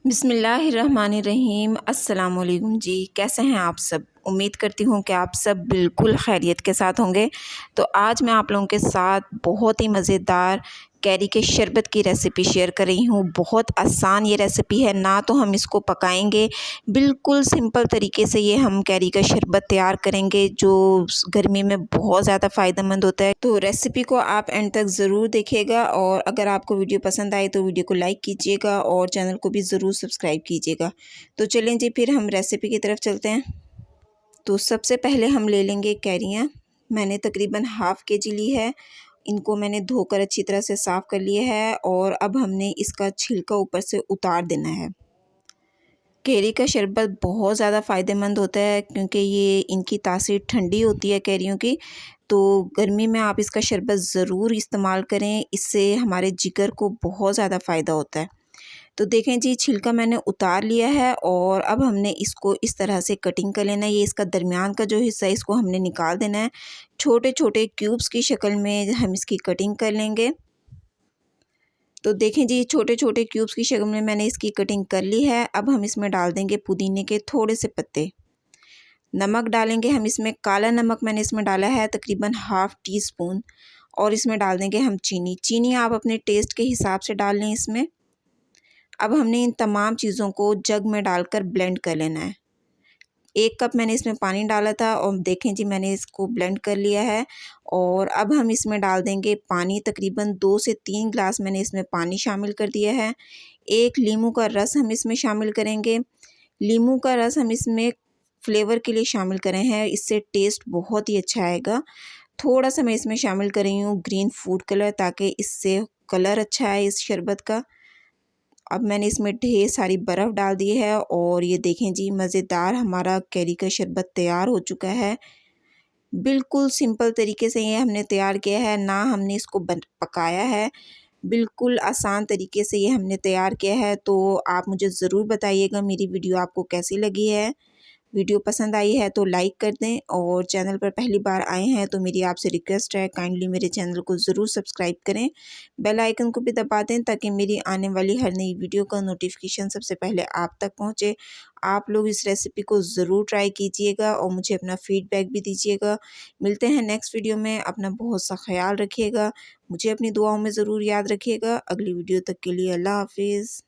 बिस्मिल्लाहिर्रहमानिर्रहीम। अस्सलाम वालेकुम जी, कैसे हैं आप सब। उम्मीद करती हूँ कि आप सब बिल्कुल खैरियत के साथ होंगे। तो आज मैं आप लोगों के साथ बहुत ही मज़ेदार कैरी के शरबत की रेसिपी शेयर कर रही हूँ। बहुत आसान ये रेसिपी है, ना तो हम इसको पकाएंगे, बिल्कुल सिंपल तरीके से ये हम कैरी का शरबत तैयार करेंगे जो गर्मी में बहुत ज़्यादा फ़ायदेमंद होता है। तो रेसिपी को आप एंड तक ज़रूर देखिएगा और अगर आपको वीडियो पसंद आए तो वीडियो को लाइक कीजिएगा और चैनल को भी ज़रूर सब्सक्राइब कीजिएगा। तो चलें जी, फिर हम रेसिपी की तरफ चलते हैं। तो सबसे पहले हम ले लेंगे कैरियाँ। मैंने तकरीबन हाफ़ केजी ली है। इनको मैंने धोकर अच्छी तरह से साफ़ कर लिया है और अब हमने इसका छिलका ऊपर से उतार देना है। कैरी का शरबत बहुत ज़्यादा फ़ायदेमंद होता है क्योंकि ये इनकी तासीर ठंडी होती है कैरियों की। तो गर्मी में आप इसका शरबत ज़रूर इस्तेमाल करें, इससे हमारे जिगर को बहुत ज़्यादा फ़ायदा होता है। तो देखें जी, छिलका मैंने उतार लिया है और अब हमने इसको इस तरह से कटिंग कर लेना है। ये इसका दरमियान का जो हिस्सा है इसको हमने निकाल देना है। छोटे छोटे क्यूब्स की शक्ल में हम इसकी कटिंग कर लेंगे। तो देखें जी, छोटे छोटे क्यूब्स की शक्ल में मैंने इसकी कटिंग कर ली है। अब हम इसमें डाल देंगे पुदीने के थोड़े से पत्ते। नमक डालेंगे हम इसमें, काला नमक मैंने इसमें डाला है तकरीबन हाफ़ टी स्पून। और इसमें डाल देंगे हम चीनी। चीनी आप अपने टेस्ट के हिसाब से डाल लें इसमें। अब हमने इन तमाम चीज़ों को जग में डालकर ब्लेंड कर लेना है। 1 कप मैंने इसमें पानी डाला था और देखें जी, मैंने इसको ब्लेंड कर लिया है। और अब हम इसमें डाल देंगे पानी, तकरीबन 2 से 3 ग्लास मैंने इसमें पानी शामिल कर दिया है। 1 लीमू का रस हम इसमें शामिल करेंगे। लीमू का रस हम इसमें फ्लेवर के लिए शामिल करे हैं, इससे टेस्ट बहुत ही अच्छा आएगा। थोड़ा सा मैं इसमें शामिल कर रही हूँ ग्रीन फूड कलर, ताकि इससे कलर अच्छा आए इस शरबत का। अब मैंने इसमें ढेर सारी बर्फ़ डाल दी है और ये देखें जी, मज़ेदार हमारा कैरी का शरबत तैयार हो चुका है। बिल्कुल सिंपल तरीके से ये हमने तैयार किया है, ना हमने इसको पकाया है। बिल्कुल आसान तरीके से ये हमने तैयार किया है। तो आप मुझे ज़रूर बताइएगा मेरी वीडियो आपको कैसी लगी है। वीडियो पसंद आई है तो लाइक कर दें और चैनल पर पहली बार आए हैं तो मेरी आपसे रिक्वेस्ट है, काइंडली मेरे चैनल को ज़रूर सब्सक्राइब करें। बेल आइकन को भी दबा दें ताकि मेरी आने वाली हर नई वीडियो का नोटिफिकेशन सबसे पहले आप तक पहुंचे। आप लोग इस रेसिपी को ज़रूर ट्राई कीजिएगा और मुझे अपना फ़ीडबैक भी दीजिएगा। मिलते हैं नेक्स्ट वीडियो में। अपना बहुत सा ख्याल रखिएगा। मुझे अपनी दुआओं में ज़रूर याद रखिएगा। अगली वीडियो तक के लिए अल्लाह हाफ़िज़।